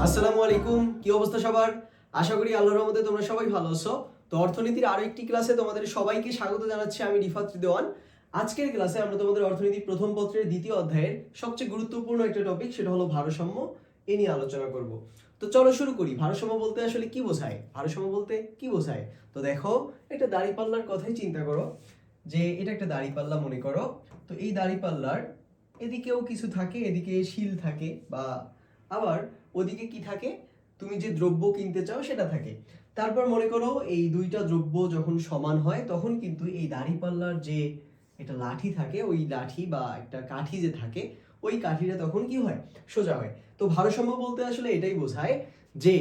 আসসালামু আলাইকুম, কি অবস্থা সবার? আশা করি আল্লাহর রহমতে তোমরা সবাই ভালো আছো। তো অর্থনীতির আরো একটি ক্লাসে তোমাদের সবাইকে স্বাগত জানাচ্ছি। আমি রিফাত রিদওয়ান। আজকের ক্লাসে আমরা তোমাদের অর্থনীতি প্রথম পত্রের দ্বিতীয় অধ্যায়ের সবচেয়ে গুরুত্বপূর্ণ একটা টপিক, সেটা হলো ভারসাম্য, এ নিয়ে আলোচনা করব। তো চলো শুরু করি। ভারসাম্য বলতে আসলে কি বোঝায়? ভারসাম্য বলতে কি বোঝায়? তো দেখো, একটা দাঁড়িপাল্লার কথাই চিন্তা করো, যে এটা একটা দাঁড়িপাল্লা মনে করো। তো এই দাঁড়িপাল্লার এদিকেও কিছু থাকে, এদিকে শিল থাকে, বা আবার ওদিকে কি থাকে, তুমি যে দ্রব্য কিনতে চাও সেটা থাকে। তারপর মনে করো এই দুইটা দ্রব্য যখন সমান হয়, তখন কিন্তু এই দাঁড়িপাল্লার যে একটা লাঠি থাকে, ওই লাঠি বা একটা কাঠি যে থাকে, ওই কাঠিটা তখন কি হয়? সোজা হয়। তো ভারসাম্য বলতে আসলে এটাই বোঝায় যে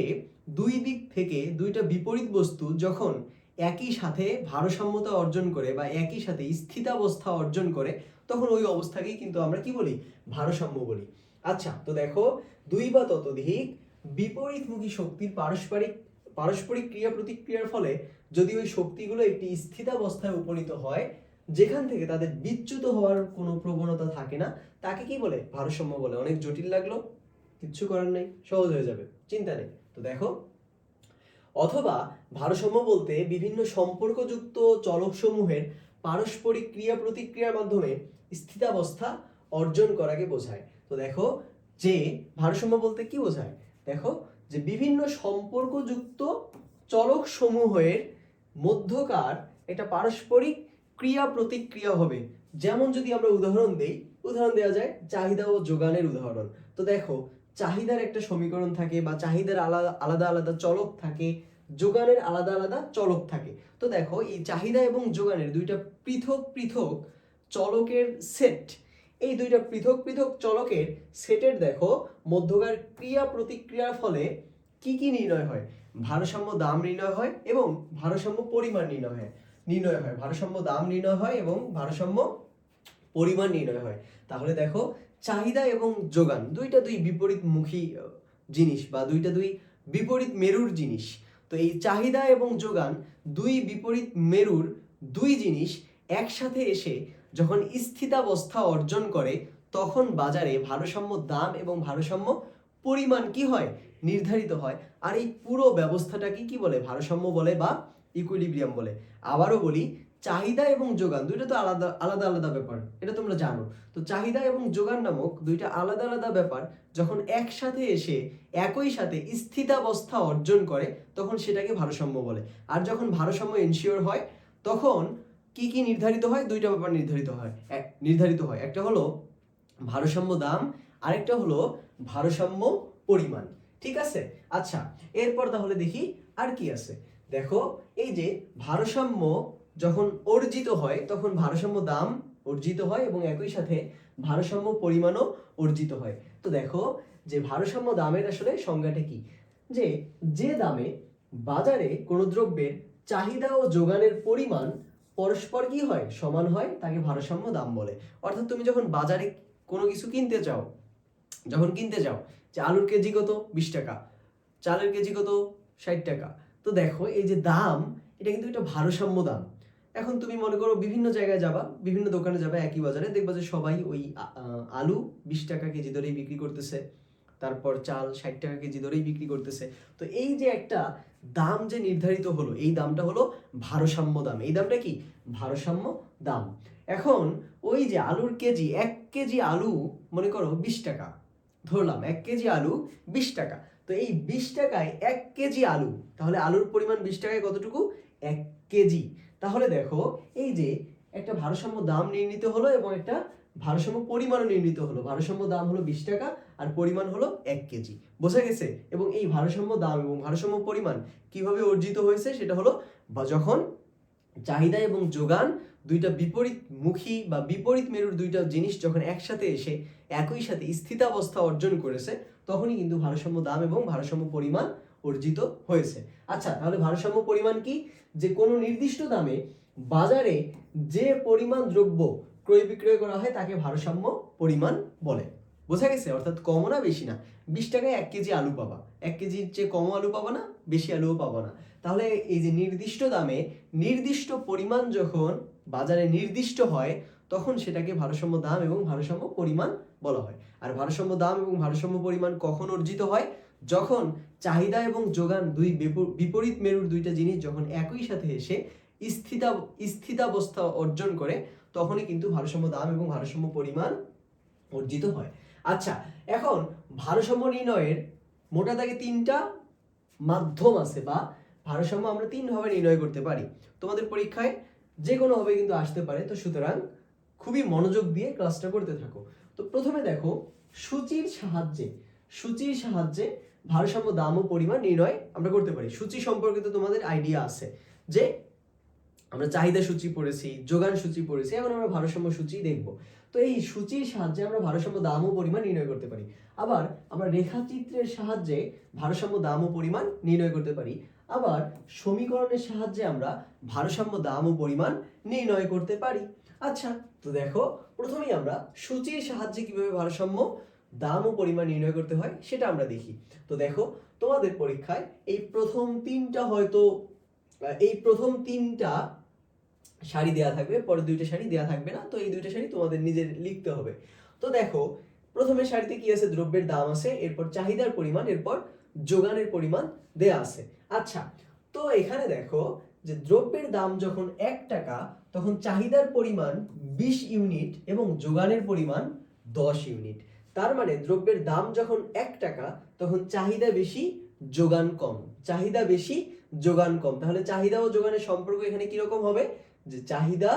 দুই দিক থেকে দুইটা বিপরীত বস্তু যখন একই সাথে ভারসাম্যতা অর্জন করে বা একই সাথে স্থিতাবস্থা অর্জন করে, তখন ওই অবস্থাকেই কিন্তু আমরা কি বলি? ভারসাম্য বলি। আচ্ছা, তো দেখো, দুই বা ততোধিক বিপরীতমুখী শক্তির পারস্পরিক ক্রিয়া প্রতিক্রিয়ার ফলে যদি ওই শক্তিগুলো একটি স্থিতাবস্থায় উপনীত হয়, যেখান থেকে তাদের বিচ্যুত হওয়ার কোনো প্রবণতা থাকে না, তাকে কি বলে? ভারসাম্য বলে। অনেক জটিল লাগলো? কিচ্ছু করার নেই, সহজ হয়ে যাবে, চিন্তা নেই। তো দেখো, অথবা ভারসাম্য বলতে বিভিন্ন সম্পর্কযুক্ত চলকসমূহের পারস্পরিক ক্রিয়া প্রতিক্রিয়ার মাধ্যমে স্থিতাবস্থা অর্জন করাকে বোঝায়। তো দেখো, যে ভারসাম্য বলতে কি বোঝায়? দেখো, যে বিভিন্ন সম্পর্কযুক্ত চলক সমূহের মধ্যকার একটা পারস্পরিক ক্রিয়া প্রতিক্রিয়া হবে। যেমন যদি আমরা উদাহরণ দেওয়া যায় চাহিদা ও যোগানের উদাহরণ। তো দেখো, চাহিদার একটা সমীকরণ থাকে, বা চাহিদার আলাদা আলাদা আলাদা চলক থাকে, যোগানের আলাদা আলাদা চলক থাকে। তো দেখো, এই চাহিদা এবং যোগানের দুইটা পৃথক পৃথক চলকের সেট, এই দুইটা পৃথক পৃথক চলকের সেটের দেখো মধ্যকার ক্রিয়া প্রতিক্রিয়ার ফলে কি কি নির্ণয় হয়? ভারসাম্য দাম নির্ণয় হয় এবং ভারসাম্য পরিমাণ নির্ণয় হয়। ভারসাম্য দাম নির্ণয় হয় এবং ভারসাম্য পরিমাণ নির্ণয় হয়। তাহলে দেখো, চাহিদা এবং যোগান দুই বিপরীতমুখী জিনিস, বা দুই বিপরীত মেরুর জিনিস। তো এই চাহিদা এবং যোগান দুই বিপরীত মেরুর দুই জিনিস একসাথে এসে যখন স্থিতাবস্থা অর্জন করে, তখন বাজারে ভারসাম্য দাম এবং ভারসাম্য পরিমাণ কি হয়? নির্ধারিত হয়। আর এই পুরো ব্যবস্থাটাকে কি বলে? ভারসাম্য বলে বা ইকুইলিব্রিয়াম বলে। আবারও বলি, চাহিদা এবং যোগান দুইটা তো আলাদা আলাদা আলাদা ব্যাপার, এটা তোমরা জানো। তো চাহিদা এবং যোগান নামক দুইটা আলাদা আলাদা ব্যাপার যখন একসাথে এসে একই সাথে স্থিতাবস্থা অর্জন করে, তখন সেটাকে ভারসাম্য বলে। আর যখন ভারসাম্য এনশিওর হয়, তখন কি কি নির্ধারিত হয়? দুইটা ব্যাপার নির্ধারিত হয়। একটা হলো ভারসাম্য দাম, আরেকটা হলো ভারসাম্য পরিমাণ। ঠিক আছে? আচ্ছা, এরপর তাহলে দেখি আর কি আছে। দেখো, এই যে ভারসাম্য যখন অর্জিত হয়, তখন ভারসাম্য দাম অর্জিত হয় এবং একই সাথে ভারসাম্য পরিমাণও অর্জিত হয়। তো দেখো, যে ভারসাম্য দামের আসলে সংজ্ঞাটা কি? যে দামে বাজারে কোনো দ্রব্যের চাহিদা ও যোগানের পরিমাণ পরস্পর কি হয়? সমান হয়, তাকে ভারসাম্য দাম বলে। অর্থাৎ তুমি যখন বাজারে কোনো কিছু কিনতে চাও, যে আলুর কেজি কত? 20 টাকা, চালের কেজি কত? 60 টাকা। তো দেখো, এই যে দাম, এটা কিন্তু একটা ভারসাম্য দাম। এখন তুমি মনে করো বিভিন্ন জায়গায় যাবা, বিভিন্ন দোকানে যাবা, একই বাজারে দেখবা যে সবাই ওই আলু 20 টাকা কেজি ধরেই বিক্রি করতেছে, তারপর চাল 60 টাকা কেজি ধরেই বিক্রি করতেছে। তো এই যে একটা দাম যে নির্ধারিত হলো, এই দামটা হলো ভারসাম্য দাম। এই দামটা কি? ভারসাম্য দাম। এখন ওই যে আলুর কেজি, 1 কেজি আলু মনে করো 20 টাকা, ধরলাম 1 কেজি আলু 20 টাকা। তো এই 20 টাকায় 1 কেজি আলু, তাহলে আলুর পরিমাণ 20 টাকায় কতটুকু? 1 কেজি। তাহলে দেখো, এই যে একটা ভারসাম্য দাম নির্ণীত হলো এবং একটা ভারসাম্য পরিমাণও নির্ণীত হলো। ভারসাম্য দাম হলো 20 টাকা আর পরিমাণ হলো 1 কেজি। বোঝা গেছে? এবং এই ভারসাম্য দাম এবং ভারসাম্য পরিমাণ কিভাবে অর্জিত হয়েছে? সেটা হলো যখন চাহিদা এবং যোগান দুইটা বিপরীতমুখী বা বিপরীত মেরুর দুইটা জিনিস যখন একসাথে এসে একই সাথে স্থিতাবস্থা অর্জন করেছে, তখনই কিন্তু ভারসাম্য দাম এবং ভারসাম্য পরিমাণ অর্জিত হয়েছে। আচ্ছা, তাহলে ভারসাম্য পরিমাণ কি? যে কোনো নির্দিষ্ট দামে বাজারে যে পরিমাণ দ্রব্য ক্রয় বিক্রয় করা হয়, তাকে ভারসাম্য পরিমাণ বলে। বোঝা গেছে? অর্থাৎ কমও না বেশি না। 20 টাকায় 1 কেজি আলু পাবা, 1 কেজির চেয়ে কমও আলু পাবা না, বেশি আলুও পাবা না। তাহলে এই যে নির্দিষ্ট দামে নির্দিষ্ট পরিমাণ যখন বাজারে নির্দিষ্ট হয়, তখন সেটাকে ভারসাম্য দাম এবং ভারসাম্য পরিমাণ বলা হয়। আর ভারসাম্য দাম এবং ভারসাম্য পরিমাণ কখন অর্জিত হয়? যখন চাহিদা এবং যোগান দুই বিপরীত মেরুর দুইটা জিনিস যখন একই সাথে এসে স্থিতাবস্থা অর্জন করে, তখনই কিন্তু ভারসাম্য দাম এবং ভারসাম্য পরিমাণ অর্জিত হয়। আচ্ছা, এখন ভারসাম্য নির্ণয়ের মোটা দাগে তিনটা মাধ্যম আছে, বা ভারসাম্য আমরা তিনভাবে নির্ণয় করতে পারি। তোমাদের পরীক্ষায় যে কোনো ভাবে কিন্তু আসতে পারে, তো সুতরাং খুবই মনোযোগ দিয়ে ক্লাসটা করতে থাকো। তো প্রথমে দেখো, সূচির সাহায্যে ভারসাম্য দাম ও পরিমাণ নির্ণয় আমরা করতে পারি। সূচি সম্পর্কে তো তোমাদের আইডিয়া আছে যে আমরা চাহিদা সূচি পড়েছি, যোগান সূচি পড়েছি, এখন আমরা ভারসাম্য সূচি দেখব। তো এই সূচির সাহায্যে আমরা ভারসাম্য দাম ও পরিমাণ নির্ণয় করতে পারি। আবার আমরা রেখাচিত্রের সাহায্যে ভারসাম্য দাম ও পরিমাণ নির্ণয় করতে পারি। আবার সমীকরণের সাহায্যে আমরা ভারসাম্য দাম ও পরিমাণ নির্ণয় করতে পারি। আচ্ছা, তো দেখো, প্রথমেই আমরা সূচির সাহায্যে কিভাবে ভারসাম্য দাম ও পরিমাণ নির্ণয় করতে হয় সেটা আমরা দেখি। তো দেখো, তোমাদের পরীক্ষায় এই প্রথম তিনটা সারি দেয়া থাকবে, পরে দুইটা সারি দেয়া থাকবে না। তো এই দুইটা সারি তোমাদের নিজের লিখতে হবে। তো দেখো, প্রথমে সারিতে কি আছে? দ্রব্যের দাম আছে, এরপর চাহিদার পরিমাণ, এরপর যোগানের পরিমাণ দেয়া আছে। আচ্ছা, তো এখানে দেখো যে দ্রব্যের দাম যখন 1 টাকা, তখন চাহিদার পরিমাণ 20 ইউনিট এবং যোগানের পরিমাণ 10 ইউনিট। তার মানে দ্রব্যের দাম যখন 1 টাকা, তখন চাহিদা বেশি, যোগান কম। চাহিদা বেশি, যোগান কম। তাহলে চাহিদা ও যোগানের সম্পর্ক এখানে কি রকম হবে? যে চাহিদা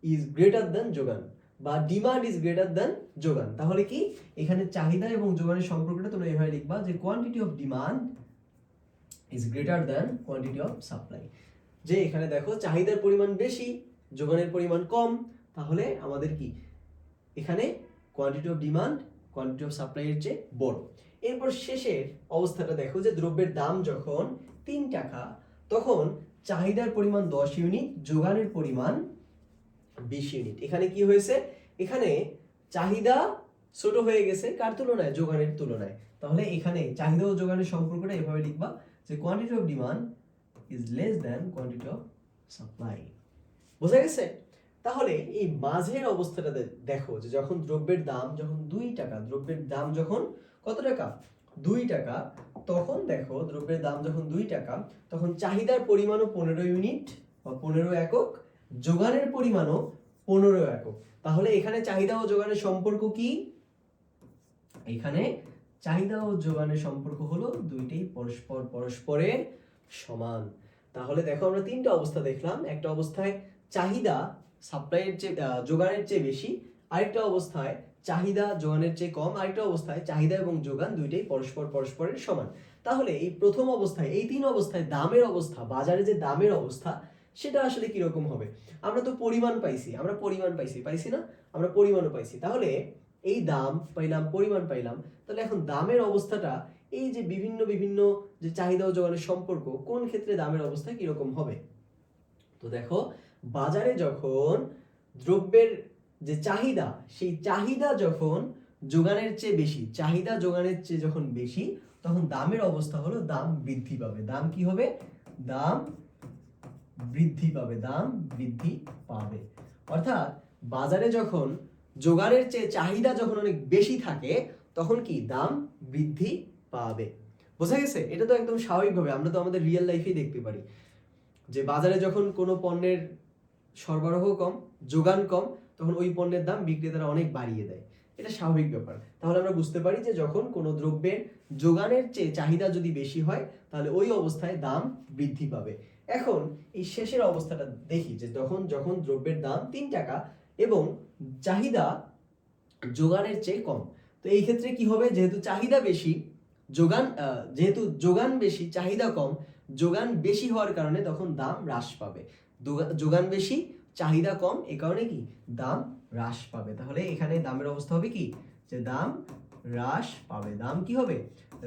ইজ গ্রেটার দ্যান যোগান, বা ডিমান্ড ইজ গ্রেটার দ্যান যোগান। তাহলে কি এখানে চাহিদা এবং যোগানের সম্পর্কটা তোমরা এভাবে লিখবা যে quantity of demand is greater than quantity of supply. যে এখানে দেখো চাহিদার পরিমাণ বেশি, যোগানের পরিমাণ কম, তাহলে আমাদের কি এখানে quantity of demand quantity of supply এর চেয়ে বড়। এরপর শেষের অবস্থাটা দেখো যে দ্রব্যের দাম যখন 3 টাকা, তখন চাহিদার পরিমাণ 10 ইউনিট, যোগানের পরিমাণ 20 ইউনিট। এখানে কি হয়েছে? এখানে চাহিদা ছোট হয়ে গেছে কার তুলনায়? যোগানের তুলনায়। তাহলে এখানে চাহিদা ও যোগানের সম্পর্কটা এভাবে লিখবা যে quantity of demand is less than quantity of supply. বোঝা গেছে? তাহলে এই মাঝের অবস্থাটা দেখো যে যখন দ্রব্যের দাম যখন 2 টাকা, দ্রব্যের দাম যখন কত টাকা? 2 টাকা, তখন দেখো দ্রব্যের দাম যখন 2 টাকা, তখন চাহিদার পরিমাণও 15 ইউনিট বা 15 একক, যোগানের পরিমাণও 15 একক। তাহলে এখানে চাহিদা ও যোগানের সম্পর্ক কি? এখানে চাহিদা ও যোগানের সম্পর্ক হলো দুইটাই পরস্পরের সমান। তাহলে দেখো আমরা তিনটা অবস্থা দেখলাম। একটা অবস্থায় চাহিদা সাপ্লাইয়ের চেয়ে যোগানের চেয়ে বেশি, আরেকটা অবস্থায় চাহিদা যোগানের চেয়ে কম, আরেকটা অবস্থায় চাহিদা এবং যোগান দুইটাই পরস্পরের সমান। তাহলে এই প্রথম অবস্থায়, এই তিন অবস্থায় দামের অবস্থা, বাজারে যে দামের অবস্থা সেটা আসলে কি রকম হবে? আমরা তো পরিমাণ পাইছি, পাইছি না? আমরা পরিমাণও পাইছি। তাহলে এই দাম পাইলাম, পরিমাণ পাইলাম, তাহলে এখন দামের অবস্থাটা এই যে বিভিন্ন যে চাহিদা ও যোগানের সম্পর্ক, কোন ক্ষেত্রে দামের অবস্থা কিরকম হবে? তো দেখো, বাজারে যখন দ্রব্যের যে চাহিদা, সেই চাহিদা যখন যোগানের চেয়ে বেশি, চাহিদা যোগানের চেয়ে যখন বেশি, তখন দামের অবস্থা হলো দাম বৃদ্ধি পাবে। দাম কি হবে? দাম বৃদ্ধি পাবে, দাম বৃদ্ধি পাবে। অর্থাৎ বাজারে যখন যোগানের চেয়ে চাহিদা যখন অনেক বেশি থাকে, তখন কি দাম বৃদ্ধি পাবে। বোঝা গেছে? এটা তো একদম স্বাভাবিকভাবে আমরা তো আমাদের রিয়েল লাইফেই দেখতে পারি যে বাজারে যখন কোনো পণ্যের সরবরাহ কম, যোগান কম, তখন ওই পণ্যের দাম বিক্রেতারা অনেক বাড়িয়ে দেয়। এটা স্বাভাবিক ব্যাপার। তাহলে আমরা বুঝতে পারি যে যখন কোনো দ্রব্যের যোগানের চেয়ে চাহিদা যদি বেশি হয়, তাহলে ওই অবস্থায় দাম বৃদ্ধি পাবে। এখন এই শেষের অবস্থাটা দেখি যে যখন দ্রব্যের দাম 3 টাকা এবং চাহিদা যোগানের চেয়ে কম, তো এই ক্ষেত্রে কি হবে? যেহেতু চাহিদা বেশি, যেহেতু যোগান বেশি, চাহিদা কম, যোগান বেশি হওয়ার কারণে তখন দাম হ্রাস পাবে। যোগান বেশি, চাহিদা কম, এই কারণে কি দাম হ্রাস পাবে। তাহলে এখানে দামের অবস্থা হবে কি? যে দাম হ্রাস পাবে। দাম কি হবে?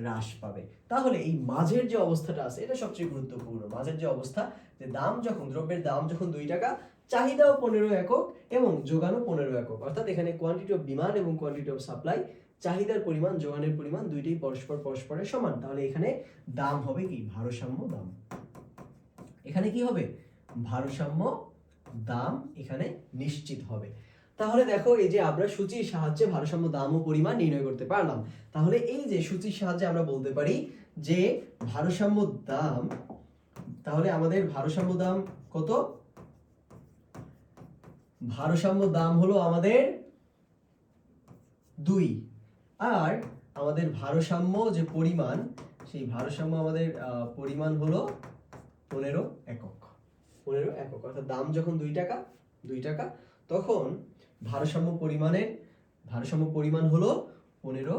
হ্রাস পাবে। তাহলে এই মাঝের যে অবস্থাটা আছে এটা সবচেয়ে গুরুত্বপূর্ণ। মাঝের যে অবস্থা, যে দাম যখন দ্রব্যের দাম যখন 2 টাকা, চাহিদাও 15 একক এবং যোগানও 15 একক, অর্থাৎ এখানে কোয়ান্টিটি অফ ডিমান্ড এবং কোয়ান্টিটি অফ সাপ্লাই, চাহিদার পরিমাণ যোগানের পরিমাণ দুইটাই পরস্পরের সমান। তাহলে এখানে দাম হবে কি? ভারসাম্য দাম। এখানে কি হবে? ভারসাম্য দাম এখানে নিশ্চিত হবে। তাহলে দেখো এই যে আমরা সূচির সাহায্যে ভারসাম্য দাম ও পরিমাণ নির্ণয় করতে পারলাম। তাহলে এই যে সূচির সাহায্যে আমরা বলতে পারি যে ভারসাম্য দাম, তাহলে আমাদের ভারসাম্য দাম কত? ভারসাম্য দাম হলো আমাদের 2, আর আমাদের ভারসাম্য যে পরিমাণ, সেই ভারসাম্য আমাদের পরিমাণ হলো 15 একক। 15 একক, অর্থাৎ দাম যখন 2 টাকা তখন ভারসাম্য পরিমাণ হলো 15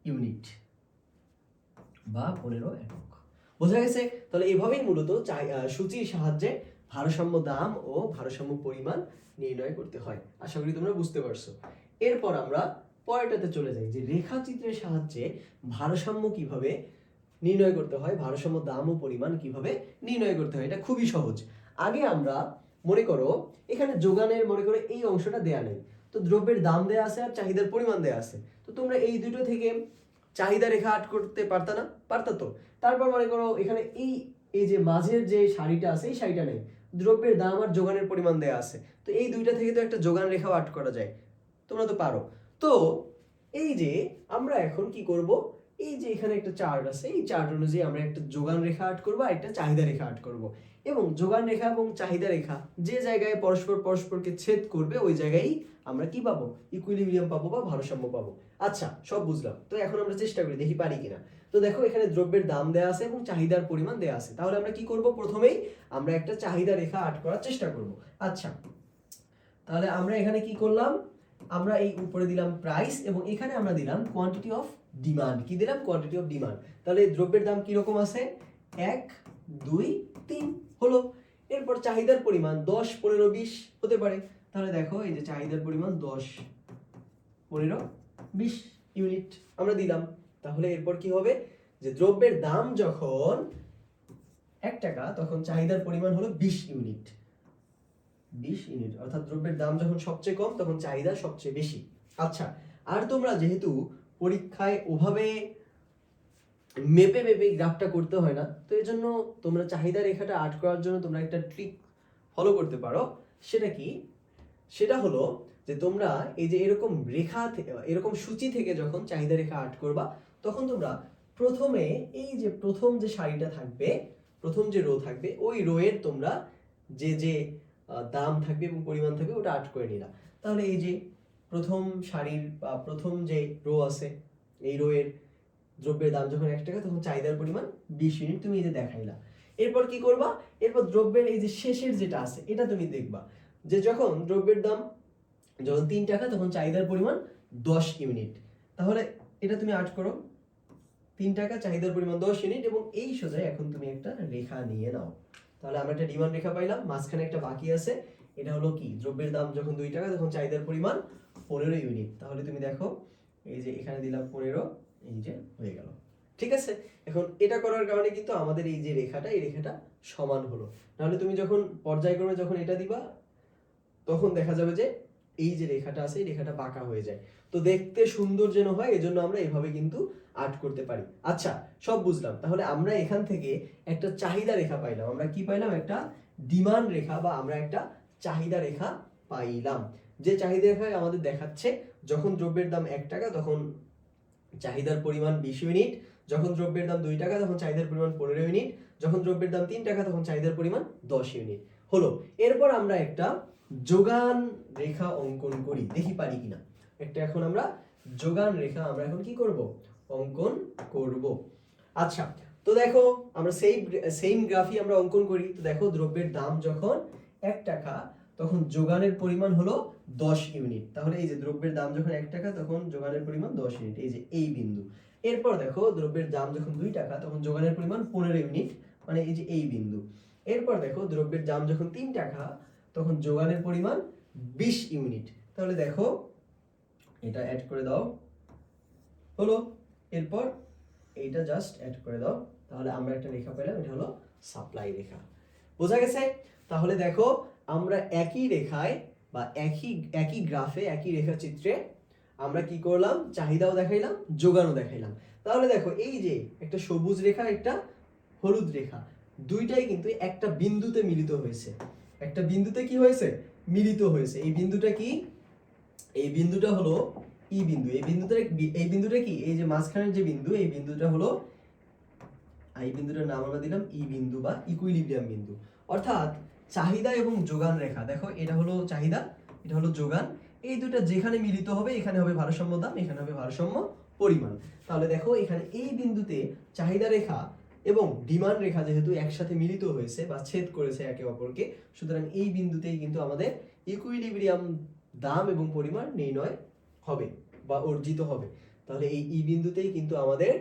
ইউনিট বা 15 একক। বোঝা গেছে? তাহলে এভাবেই মূলত সূচির সাহায্যে ভারসাম্য দাম ও ভারসাম্য পরিমাণ নির্ণয় করতে হয়। আশা করি তোমরা বুঝতে পারছো। এরপর আমরা পরেরটাতে চলে যাই যে রেখাচিত্রের সাহায্যে ভারসাম্য কিভাবে নির্ণয় করতে হয়, ভারসাম্য দাম ও পরিমাণ কিভাবে নির্ণয় করতে হয়। এটা খুবই সহজ। আগে আমরা মনে করো এখানে যোগানের মনে করো এই অংশটা দেয়া নেই, তো দ্রব্যের দাম দেয়া আছে আর চাহিদার পরিমাণ দেয়া আছে। তো তোমরা এই দুটো থেকে চাহিদা রেখা আট করতে পারতা না? পারতা তো। তারপর মনে করো এখানে এই যে মাঝের যে সারিটা আছে এই সারিটা নেই, দ্রব্যের দাম আর যোগানের পরিমাণ দেয়া আছে, তো এই দুইটা থেকে তো একটা যোগান রেখাও আট করা যায়। তোমরা তো পারো। তো এই যে আমরা এখন কি করব, এই যে এখানে একটা চার্ট আছে, এই চার্ট অনুযায়ী আমরা একটা যোগান রেখা আট করব আর একটা চাহিদা রেখা আট করব। এবং যোগান রেখা এবং চাহিদা রেখা যে জায়গায় পরস্পরকে ছেদ করবে ওই জায়গায় আমরা কি পাবো? ইকুইলিব্রিয়াম পাবো বা ভারসাম্য পাবো। আচ্ছা, সব বুঝলাম। তো এখন আমরা চেষ্টা করি, দেখি পারি কিনা। তো দেখো এখানে দ্রব্যের দাম দেয়া আছে এবং চাহিদার পরিমাণ দেয়া আছে। তাহলে আমরা কি করব? প্রথমেই আমরা একটা চাহিদা রেখা আট করার চেষ্টা করব। আচ্ছা, তাহলে আমরা এখানে কি করলাম? আমরা এই উপরে দিলাম প্রাইস এবং এখানে আমরা দিলাম কোয়ান্টিটি অফ ডিমান্ড। কি দিলাম? Quantity of demand. তাহলে দ্রব্যের দাম কি রকম আছে? 1, 2, 3 হলো। এরপর চাহিদার পরিমাণ 10, 15, 20 হতে পারে। তাহলে দেখো এই যে চাহিদার পরিমাণ 10, 15, 20 ইউনিট আমরা দিলাম। তাহলে এরপর কি হবে? যে দ্রব্যের দাম যখন 1 টাকা তখন চাহিদার পরিমাণ হলো 20 ইউনিট। 20 ইউনিট, অর্থাৎ দ্রব্যের দাম যখন সবচেয়ে কম তখন চাহিদা সবচেয়ে বেশি। আচ্ছা, আর তোমরা যেহেতু পরীক্ষায় ওভাবে মেপে গ্রাফটা করতে হয় না, তো এই জন্য তোমরা চাহিদা রেখাটা আট করার জন্য তোমরা একটা ট্রিক ফলো করতে পারো। সেটা কি? সেটা হলো যে তোমরা এই যে এরকম রেখা এরকম সূচি থেকে যখন চাহিদা রেখা আট করবা, তখন তোমরা প্রথমে এই যে প্রথম যে সারিটা থাকবে, প্রথম যে রো থাকবে, ওই রো এর তোমরা যে দাম থাকবে এবং পরিমাণ থাকবে ওটা আট করে নিলা। তাহলে এই যে প্রথম সারির বা প্রথম যে রো আছে, এই রো এর দ্রব্যের দাম যখন 1 টাকা তখন চাহিদার পরিমাণ 20 ইউনিট তুমি এই যে দেখাইলা। এরপর কি করবা? এরপর দ্রব্যের এই যে শেষের যেটা আছে এটা তুমি দেখবা যে যখন দ্রব্যের দাম যখন 3 টাকা তখন চাহিদার পরিমাণ 10 ইউনিট। তাহলে এটা তুমি আট করো, 3 টাকা চাহিদার পরিমাণ 10 ইউনিট, এবং এই সোজায় এখন তুমি একটা রেখা নিয়ে নাও। তাহলে আমরা একটা ডিমান্ড রেখা পাইলাম, মাঝখানে একটা বাকি আছে, এটা হলো কি? দ্রব্যের দাম যখন 2 টাকা তখন চাহিদার পরিমাণ 15 ইউনিট। তাহলে তুমি দেখো এই যে এখানে দিলাম 15, এই যে হয়ে গেল। ঠিক আছে? এখন এটা করার কারণে কিন্তু আমাদের এই যে রেখাটা, এই রেখাটা সমান হলো। নাহলে তুমি যখন পর্যায়ক্রমে যখন এটা দিবা তখন দেখা যাবে যে এই যে রেখাটা আছে এই রেখাটা বাঁকা হয়ে যায়। তো দেখতে সুন্দর যেন হয় এজন্য আমরা এভাবে কিন্তু আর্ট করতে পারি। আচ্ছা, সব বুঝলাম। তাহলে আমরা এখান থেকে একটা চাহিদা রেখা পাইলাম। আমরা কি পাইলাম? একটা ডিমান্ড রেখা বা আমরা একটা চাহিদা রেখা পাইলাম। যে চাহিদা রেখায় আমাদের দেখাচ্ছে যখন দ্রব্যের দাম 1 টাকা তখন চাহিদার পরিমাণ 20 ইউনিট, যখন দ্রব্যের দাম 2 টাকা তখন চাহিদার পরিমাণ 15 ইউনিট, যখন দ্রব্যের দাম 3 টাকা তখন চাহিদার পরিমাণ 10 ইউনিট হলো। এরপর আমরা একটা যোগান রেখা অঙ্কন করি, দেখি পারি কিনা। একটা এখন আমরা যোগান রেখা আমরা এখন কি করব? অঙ্কন করব। আচ্ছা, তো দেখো আমরা সেম গ্রাফই আমরা অঙ্কন করি। তো দেখো দ্রব্যের দাম যখন 1 টাকা তখন যোগানের পরিমাণ হলো 10 ইউনিট। তাহলে এই যে দ্রব্যের দাম যখন 1 টাকা তখন যোগানের পরিমাণ 10 ইউনিট, এই যে এই বিন্দু। এরপর দেখো দ্রব্যের দাম যখন 2 টাকা তখন যোগানের পরিমাণ 15 ইউনিট, মানে এই যে এই বিন্দু। এরপর দেখো দ্রব্যের দাম যখন 3 টাকা তখন যোগানের পরিমাণ 20 ইউনিট। তাহলে দেখো এটা অ্যাড করে দাও, হলো। এরপর এইটা জাস্ট অ্যাড করে দাও, তাহলে আমরা একটা রেখা পেলাম, এটা হলো সাপ্লাই রেখা। বোঝা গেছে? তাহলে দেখো আমরা একই রেখায় বা একই গ্রাফে একই রেখাচিত্রে আমরা কি করলাম? চাহিদাও দেখাইলাম, যোগানও দেখাইলাম। তাহলে দেখো এই যে একটা সবুজ রেখা, একটা হলুদ রেখা, দুইটাই কিন্তু একটা বিন্দুতে মিলিত হয়েছে। একটা বিন্দুতে কি হয়েছে? মিলিত হয়েছে। এই বিন্দুটা কি? এই বিন্দুটা হলো ই বিন্দু, এই বিন্দুটা কি, এই যে মাঝখানের যে বিন্দু, এই বিন্দুটা হলো, এই বিন্দুটার নাম আমরা দিলাম ই বিন্দু বা ইকুইলিব্রিয়াম বিন্দু। অর্থাৎ চাহিদা এবং যোগান রেখা, দেখো এটা হলো চাহিদা, এটা হলো যোগান, এই দুটো যেখানে মিলিত হবে এখানে হবে ভারসাম্য দাম, এখানে হবে ভারসাম্য পরিমাণ। তাহলে দেখো এখানে এই বিন্দুতে চাহিদা রেখা এবং ডিমান্ড রেখা যেহেতু একসাথে মিলিত হয়েছে বা ছেদ করেছে একে অপরকে, সুতরাং এই বিন্দুতেই কিন্তু আমাদের ইকুইলিব্রিয়াম দাম এবং পরিমাণ নির্ণয় হবে বা অর্জিত হবে। তাহলে এই ই বিন্দুতেই কিন্তু আমাদের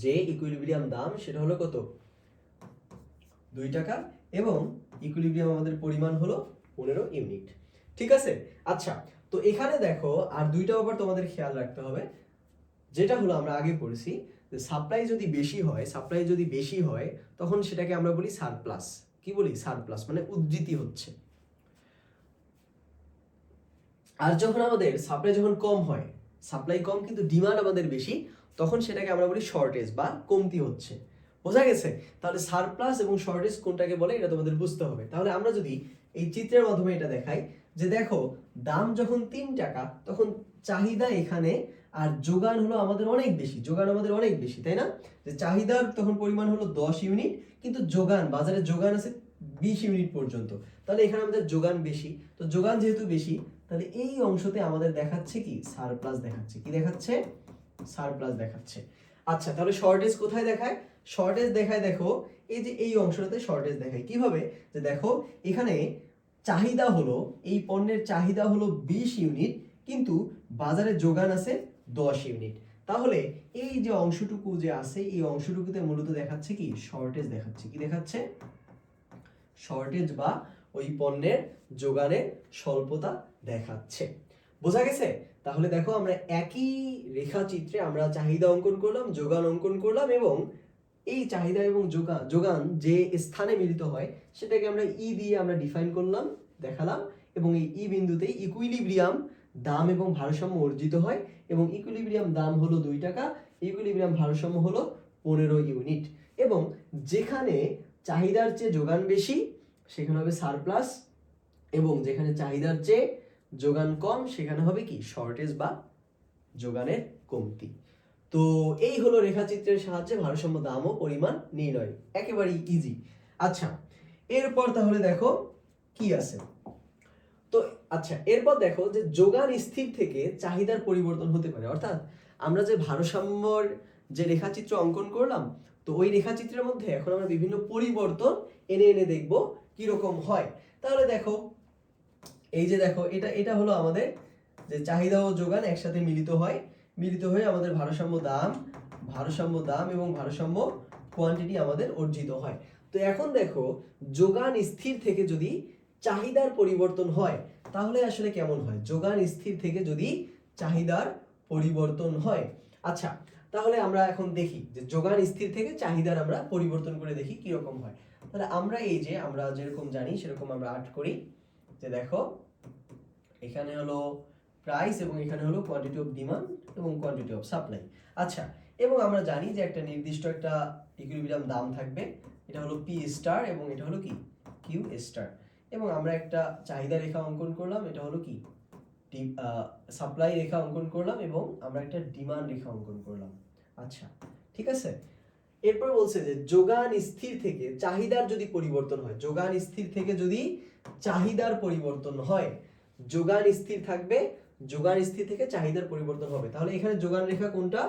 যে ইকুইলিব্রিয়াম দাম সেটা হলো কত, 2 টাকা, এবং ইকুইলিব্রিয়াম আমাদের পরিমাণ হলো 15 ইউনিট। ঠিক আছে, আচ্ছা, তো এখানে দেখো আর দুইটা ব্যাপার তোমাদের খেয়াল রাখতে হবে, যেটা হলো আমরা আগে পড়েছি যে সাপ্লাই যদি বেশি হয় তখন সেটাকে আমরা বলি সারপ্লাস। কি বলি? সারপ্লাস, মানে উদ্ধৃতি হচ্ছে। আর যখন আমাদের সাপ্লাই যখন কম হয়, সাপ্লাই কম কিন্তু ডিমান্ড আমাদের বেশি, তখন সেটাকে আমরা বলি শর্টেজ বা কমতি হচ্ছে। বোঝা গেছে? তাহলে সারপ্লাস এবং শর্টেজ কোনটাকে বলে এটা তোমাদের বুঝতে হবে। তাহলে আমরা যদি এই চিত্রের মাধ্যমে এটা দেখাই, যে দেখো দাম যখন 3 টাকা তখন চাহিদা এখানে আর যোগান হলো আমাদের অনেক বেশি, তাই না? যে চাহিদার তখন পরিমাণ হলো 10 ইউনিট, কিন্তু যোগান, বাজারে যোগান আছে 20 ইউনিট পর্যন্ত। তাহলে এখানে আমাদের যোগান বেশি, তো যোগান যেহেতু বেশি, তাহলে এই অংশতে আমাদের দেখাচ্ছে কি, সারপ্লাস দেখাচ্ছে। কি দেখাচ্ছে? সারপ্লাস দেখাচ্ছে। আচ্ছা, তাহলে শর্টেজ কোথায় দেখায়? শর্টেজ দেখায় দেখো এই যে এই অংশটাতে শর্টেজ দেখায়। কিভাবে? যে দেখো এখানে চাহিদা হলো, এই পণ্যের চাহিদা হলো 20 ইউনিট, কিন্তু বাজারে যোগান আছে 10 ইউনিট। তাহলে এই যে অংশটুকু যে আছে, এই অংশটুকুতে মূলত দেখাচ্ছে কি, শর্টেজ দেখাচ্ছে। কি দেখাচ্ছে? শর্টেজ বা ওই পণ্যের যোগানের স্বল্পতা দেখাচ্ছে। বোঝা গেছে? তাহলে দেখো আমরা একই রেখাচিত্রে আমরা চাহিদা অঙ্কন করলাম, যোগান অঙ্কন করলাম, এবং এই চাহিদা এবং যোগান যে স্থানে মিলিত হয় সেটাকে আমরা ই দিয়ে আমরা ডিফাইন করলাম, দেখালাম, এবং এই ই বিন্দুতেই ইকুইলিব্রিয়াম দাম এবং ভারসাম্য অর্জিত হয়, এবং ইকুইলিব্রিয়াম দাম হলো 2 টাকা, ইকুইলিব্রিয়াম ভারসাম্য হলো 15 ইউনিট, এবং যেখানে চাহিদার চেয়ে যোগান বেশি সেখানে হবে সারপ্লাস, এবং যেখানে চাহিদার চেয়ে যোগান কম সেখানে হবে কি, শর্টেজ বা যোগানের কমতি। তো এই হলো রেখাচিত্রের সাহায্যে ভারসাম্য দাম ও পরিমাণ নির্ণয়, একেবারেই ইজি। আচ্ছা, এরপর তাহলে দেখো কি আছে। তো আচ্ছা, এরপর দেখো যে যোগান স্থির থেকে চাহিদার পরিবর্তন হতে পারে। অর্থাৎ আমরা যে ভারসাম্যর যে রেখাচিত্র অঙ্কন করলাম, তো ওই রেখাচিত্রের মধ্যে এখন আমরা বিভিন্ন পরিবর্তন এনে এনে দেখব কি রকম হয়। তাহলে দেখো এই যে দেখো এটা হলো আমাদের যে চাহিদা ও যোগান একসাথে মিলিত হয়ে আমাদের ভারসাম্য দাম এবং ভারসাম্য কোয়ান্টিটি আমাদের অর্জিত হয়। তো এখন দেখো যোগান স্থির থেকে যদি চাহিদার পরিবর্তন হয় তাহলে আসলে কেমন হয়? যোগান স্থির থেকে যদি চাহিদার পরিবর্তন হয়, আচ্ছা, তাহলে আমরা এখন দেখি যে যোগান স্থির থেকে চাহিদার আমরা পরিবর্তন করে দেখি কি রকম হয়। তাহলে আমরা এই যে আমরা যেরকম জানি সেরকম আমরা আর্ট করি, যে দেখো এখানে হলো প্রাইস এবং এখানে হলো কোয়ান্টিটি অফ ডিমান্ড এবং কোয়ান্টিটি অফ সাপ্লাই। আচ্ছা, এবং আমরা জানি যে একটা নির্দিষ্ট একটা ইকুইলিব্রিয়াম দাম থাকবে, এটা হলো পি স্টার এবং এটা হলো কি, কিউ স্টার, এবং আমরা একটা চাহিদা রেখা অঙ্কন করলাম, এটা হলো কি, সাপ্লাই রেখা অঙ্কন করলাম, এবং আমরা একটা ডিমান্ড রেখা অঙ্কন করলাম। আচ্ছা, ঠিক আছে। এরপর বলছে যে যোগান স্থির থেকে চাহিদার যদি পরিবর্তন হয়, যোগান স্থির থেকে যদি চাহিদার পরিবর্তন হয়, যোগান স্থির থাকবে, যোগান স্থির থেকে চাহিদার পরিবর্তন হবে। তাহলে এখানে যোগান রেখা কোনটা?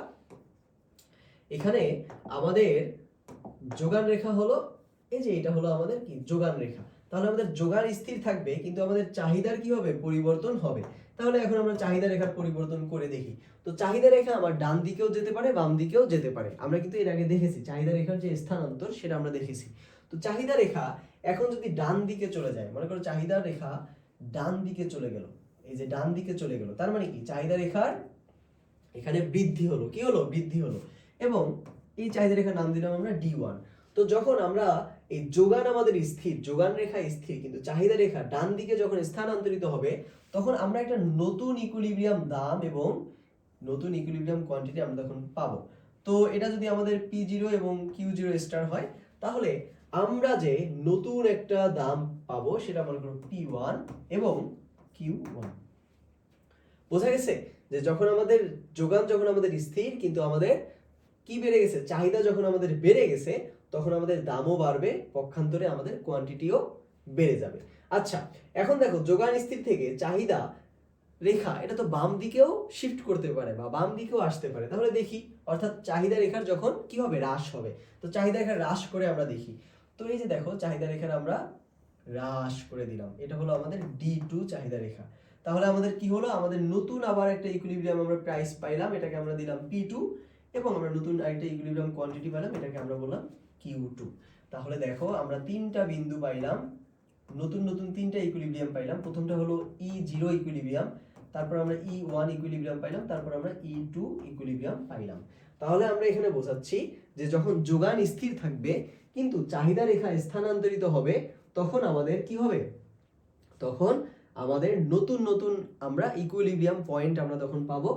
এখানে আমাদের যোগান রেখা হলো এই যে এটা হলো আমাদের কি, যোগান রেখা। তাহলে আমাদের যোগান স্থির থাকবে কিন্তু আমাদের চাহিদার কি হবে, পরিবর্তন হবে। তাহলে এখন আমরা চাহিদা রেখার পরিবর্তন করে দেখি। তো চাহিদা রেখা আমার ডান দিকেও যেতে পারে, বাম দিকেও যেতে পারে। আমরা কিন্তু এর আগে দেখেছি চাহিদা রেখার যে স্থানান্তর সেটা আমরা দেখেছি। তো চাহিদা রেখা এখন যদি ডান দিকে চলে যায়, মনে করো চাহিদা রেখা ডান দিকে চলে গেল, এই যে ডান দিকে চলে গেল, তার মানে কি চাহিদা রেখার এখানে বৃদ্ধি হলো, কি হলো, বৃদ্ধি হলো, এবং এই চাহিদা রেখার নাম দিলাম আমরা D1। তো যখন আমরা এই যোগান আমাদের স্থির, যোগান রেখা স্থির, কিন্তু চাহিদা রেখা ডান দিকে যখন স্থানান্তরিত হবে তখন আমরা একটা নতুন ইকুইলিব্রিয়াম দাম এবং নতুন ইকুইলিব্রিয়াম কোয়ান্টিটি আমরা তখন পাবো। তো এটা যদি আমাদের P0 এবং Q0 স্টার হয় তাহলে আমরা যে নতুন একটা দাম পাবো সেটা মনে করো P1 এবং Q1। বোঝা গেছে যে যখন আমাদের যোগান যখন আমাদের স্থির কিন্তু আমাদের কি বেড়ে গেছে, চাহিদা যখন আমাদের বেড়ে গেছে তখন আমাদের দামও বাড়বে, পক্ষান্তরে আমাদের কোয়ান্টিটিও বেড়ে যাবে। আচ্ছা, এখন দেখো যোগান স্থির থেকে চাহিদা রেখা এটা তো বাম দিকেও শিফট করতে পারে বা বাম দিকেও আসতে পারে। তাহলে দেখি, অর্থাৎ চাহিদা রেখার যখন কি হবে, হ্রাস হবে। তো চাহিদা রেখা হ্রাস করে আমরা দেখি। তো এই যে দেখো চাহিদা রেখার আমরা হ্রাস করে দিলাম, এটা হলো আমাদের D2 চাহিদা রেখা। তাহলে আমাদের কি হলো, আমাদের নতুন আবার একটা ইকুইলিব্রিয়াম আমরা প্রাইস পাইলাম, এটাকে আমরা দিলাম P2, এবং আমরা নতুন আরেকটা ইকুইলিব্রিয়াম কোয়ান্টিটি পেলাম, এটাকে আমরা বললাম Q2। তাহলে দেখো আমরা তিনটা বিন্দু পাইলাম, নতুন নতুন তিনটা ইকুইলিব্রিয়াম পাইলাম। প্রথমটা হলো E0 ইকুইলিব্রিয়াম, তারপর আমরা E1 ইকুইলিব্রিয়াম পাইলাম, তারপর আমরা E2 ইকুইলিব্রিয়াম পাইলাম। তাহলে আমরা এখানে বোঝাচ্ছি যে যখন যোগান স্থির থাকবে কিন্তু চাহিদা রেখা স্থানান্তরিত হবে তখন আমাদের কি হবে, তখন আমাদের নতুন নতুন আমরা ইকুইলিব্রিয়াম পয়েন্ট আমরা তখন পাবো,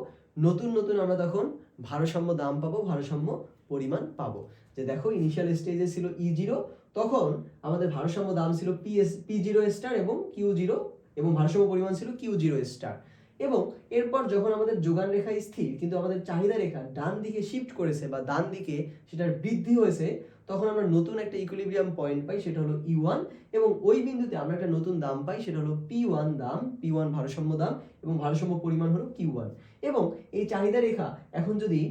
নতুন নতুন আমরা তখন ভারসাম্য দাম পাবো, ভারসাম্য পরিমাণ পাবো। যে দেখো ইনিশিয়াল স্টেজে ছিল E0, তখন আমাদের ভারসাম্য দাম ছিল P0 স্টার এবং Q0, এবং ভারসাম্য পরিমাণ ছিল Q0 স্টার। এবং এরপর যখন আমাদের যোগান রেখা স্থির কিন্তু আমাদের চাহিদা রেখা ডান দিকে শিফট করেছে বা ডান দিকে সেটার বৃদ্ধি হয়েছে, তখন আমরা নতুন একটা ইকুইলিব্রিয়াম পয়েন্ট পাই, সেটা হলো E1, এবং ওই বিন্দুতে আমরা একটা নতুন দাম পাই, সেটা হলো P1 দাম, P1 ভারসাম্য দাম, এবং ভারসাম্য পরিমাণ হলো Q1। এবং এই চাহিদা রেখা এখন যদি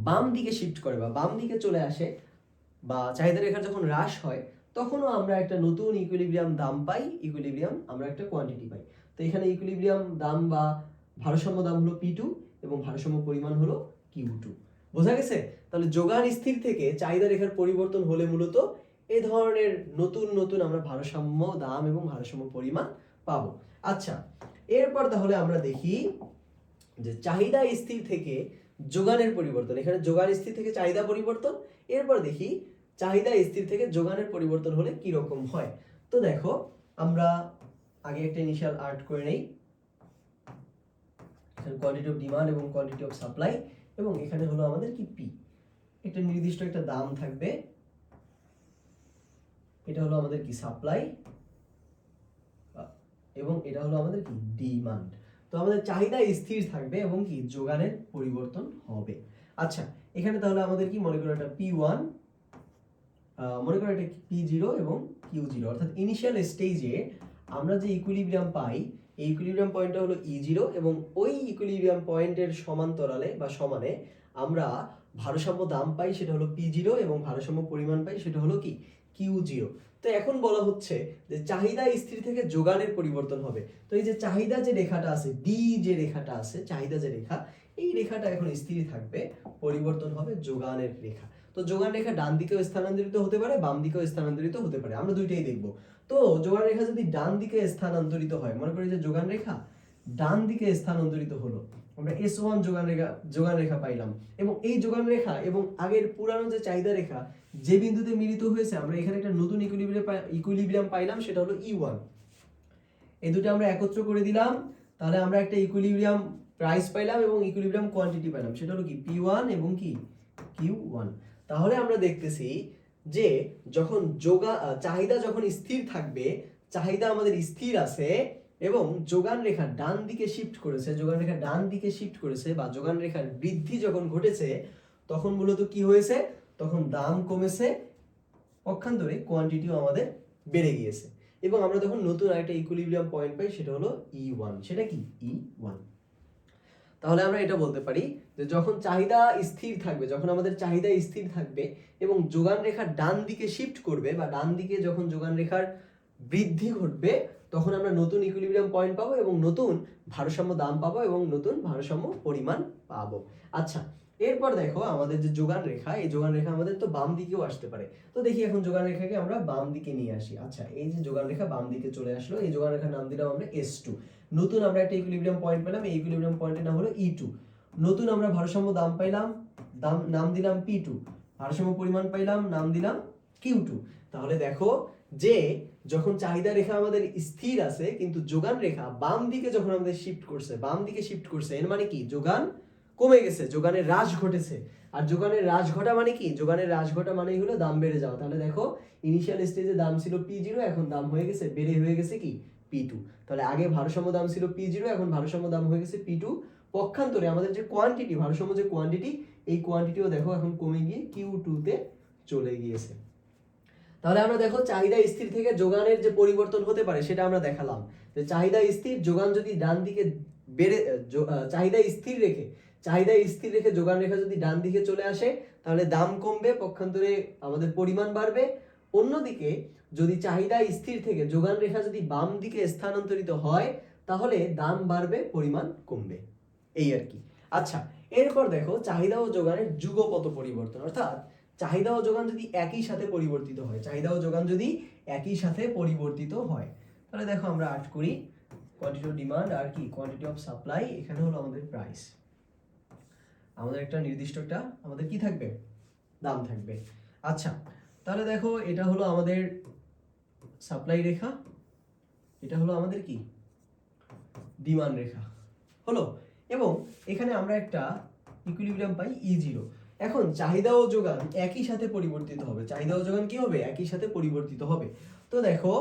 বাম দিকে শিফট করে বা বাম দিকে চলে আসে বা চাহিদা রেখার যখন হ্রাস হয়, তখনও আমরা একটা নতুন ইকুইলিব্রিয়াম দাম পাই, ইকুইলিব্রিয়াম আমরা একটা কোয়ান্টিটি পাই। তো এখানে ইকুইলিব্রিয়াম দাম বা ভারসাম্য দাম হলো P2 এবং ভারসাম্য পরিমাণ হলো Q2। বোঝা গেছে? তাহলে যোগান স্থির থেকে চাহিদা রেখার পরিবর্তন হলে মূলত এই ধরনের নতুন নতুন আমরা ভারসাম্য দাম এবং ভারসাম্য পরিমাণ পাবো। আচ্ছা, এরপর তাহলে আমরা দেখি যে চাহিদা স্থির থেকে যোগানের পরিবর্তন। এখানে যোগান স্থির থেকে চাহিদা পরিবর্তন, এরপর দেখি চাহিদা স্থির থেকে যোগানের পরিবর্তন হলে কি রকম হয়। তো দেখো আমরা আগে একটা ইনিশিয়াল আর্ট করে নেই, কোয়ান্টিটি অফ ডিমান্ড এবং কোয়ান্টিটি অফ সাপ্লাই, এবং এখানে হলো আমাদের কি P, একটা নির্দিষ্ট একটা দাম থাকবে, এটা হলো আমাদের কি সাপ্লাই, এবং এটা হলো আমাদের কি ডিমান্ড। তো আমাদের চাহিদা স্থির থাকবে এবং কি যোগানের পরিবর্তন হবে। আচ্ছা, এখানে তাহলে আমাদের কি মনে করো এটা P1, মনে করো এটা P0 এবং Q0, অর্থাৎ ইনিশিয়াল স্টেজে আমরা যে ইকুইলিব্রিয়াম পাই এই ইকুইলিব্রিয়াম পয়েন্টটা হলো E0, এবং ওই ইকুইলিব্রিয়াম পয়েন্টের সমান্তরালে বা সমানে আমরা ভারসাম্য দাম পাই, সেটা হলো P0, এবং ভারসাম্য পরিমাণ পাই, সেটা হলো কি Q0। তো এখন বলা হচ্ছে যে চাহিদা স্থির থেকে যোগানের পরিবর্তন হবে। তো এই যে চাহিদা যে রেখাটা আছে, ডি যে রেখাটা আছে, চাহিদা যে রেখা, এই রেখাটা এখন স্থির থাকবে, পরিবর্তন হবে যোগানের রেখা। তো যোগান রেখা ডান দিকেও স্থানান্তরিত হতে পারে, বাম দিকেও স্থানান্তরিত হতে পারে, আমরা দুইটাই দেখব। তো যোগান রেখা যদি ডান দিকে স্থানান্তরিত হয়, মনে করি যে যোগান রেখা ডান দিকে স্থানান্তরিত হলো, আমরা S1 যোগান রেখা পাইলাম, এবং এই যোগান রেখা এবং আগের পুরানো যে চাহিদা রেখা যে বিন্দুতে মিলিত হয়েছে, আমরা এখানে একটা নতুন ইকুইলিব্রিয়াম পাইলাম, সেটা হলো E1। এই দুটো আমরা একত্র করে দিলাম, তাহলে আমরা একটা ইকুইলিব্রিয়াম প্রাইস পাইলাম এবং ইকুইলিব্রিয়াম কোয়ান্টিটি পাইলাম, সেটা হলো কি P1 এবং কি Q1। তাহলে আমরা দেখতেছি যে যখন চাহিদা যখন স্থির থাকবে, চাহিদা আমাদের স্থির আছে এবং যোগান রেখা ডান দিকে শিফট করেছে, যোগান রেখা ডান দিকে শিফট করেছে বা যোগান রেখার বৃদ্ধি যখন ঘটেছে, তখন মূলত কি হয়েছে, তখন দাম কমেছে, পক্ষান্তরে কোয়ান্টিটিও আমাদের বেড়ে গিয়েছে, এবং আমরা তখন নতুন আরেকটা ইকুইলিব্রিয়াম পয়েন্ট পাই, সেটা হলো E1। সেটা কি E1। তাহলে আমরা এটা বলতে পারি যে যখন চাহিদা স্থির থাকবে, যখন আমাদের চাহিদা স্থির থাকবে এবং যোগান রেখা ডান দিকে শিফট করবে বা ডান দিকে যখন যোগান রেখার বৃদ্ধি ঘটবে, তখন আমরা নতুন ইকুইলিব্রিয়াম পয়েন্ট পাবো এবং নতুন ভারসাম্য দাম পাবো এবং নতুন ভারসাম্য পরিমাণ পাবো। আচ্ছা, এরপর দেখো আমাদের যে যোগান রেখা, এই যোগান রেখা আমাদের তো বাম দিকেও আসতে পারে। তো দেখি এখন যোগান রেখাকে আমরা বাম দিকে নিয়ে আসি। আচ্ছা, এই যে যোগান রেখা বাম দিকে চলে আসলো, এই যোগান রেখার নাম দিলাম আমরা S2। নতুন আমরা একটা ইকুইলিব্রিয়াম পয়েন্ট পেলাম, এই ইকুইলিব্রিয়াম পয়েন্টের নাম হলো E2। নতুন আমরা ভারসাম্য দাম পাইলাম, নাম দিলাম P2। ভারসাম্য পরিমাণ পাইলাম, নাম দিলাম Q2। তাহলে দেখো যে যখন চাহিদা রেখা আমাদের স্থির আছে কিন্তু যোগান রেখা বাম দিকে যখন আমাদের শিফট করছে, বাম দিকে শিফট করছে, এর মানে কি যোগান কমে গেছে, যোগানের হ্রাস ঘটেছে। আর যোগানের হ্রাস ঘটা মানে কি, যোগানের হ্রাস ঘটা মানেই হলো দাম বেড়ে যাওয়া। তাহলে দেখো ইনিশিয়াল স্টেজে দাম ছিল P0, এখন দাম হয়ে গেছে, বেড়ে হয়ে গেছে কি P2। তাহলে আগে ভারসাম্য দাম ছিল P0, এখন ভারসাম্য দাম হয়ে গেছে P2। পক্ষান্তরে আমাদের যে কোয়ান্টিটি, ভারসাম্য যে কোয়ান্টিটি, এই কোয়ান্টিটিও দেখো এখন কমে গিয়ে Q2 তে চলে গিয়েছে। তাহলে আমরা দেখো চাহিদা স্থির থেকে যোগানের যে পরিবর্তন হতে পারে সেটা আমরা দেখালাম, যে চাহিদা স্থির, যোগান যদি ডান দিকে বেড়ে চাহিদা স্থির রেখে যোগান রেখা যদি ডান দিকে চলে আসে তাহলে দাম কমবে, পক্ষান্তরে আমাদের পরিমাণ বাড়বে। অন্যদিকে যদি চাহিদা স্থির থেকে যোগান রেখা যদি বাম দিকে স্থানান্তরিত হয় তাহলে দাম বাড়বে, পরিমাণ কমবে, এই আর কি। আচ্ছা, এরপর দেখো চাহিদা ও যোগানের যুগপত পরিবর্তন, অর্থাৎ চাহিদা ও যোগান যদি একই সাথে পরিবর্তিত হয়, চাহিদা ও যোগান যদি একই সাথে পরিবর্তিত হয়, তাহলে দেখো আমরা আর্ট করি কোয়ান্টিটি অফ ডিমান্ড আর কি কোয়ান্টিটি অফ সাপ্লাই, এখানে হলো আমাদের প্রাইস, আমাদের একটা নির্দিষ্ট একটা আমাদের কি থাকবে, দাম থাকবে। আচ্ছা, তাহলে দেখো এটা হলো আমাদের সাপ্লাই রেখা, এটা হলো আমাদের কি ডিমান্ড রেখা হলো, এবং এখানে আমরা একটা ইকুইলিব্রিয়াম পাই E0। এখন চাহিদা ও যোগান একই সাথে পরিবর্তিত হবে, চাহিদা ও যোগান কি হবে, একই সাথে পরিবর্তিত হবে। তো দেখো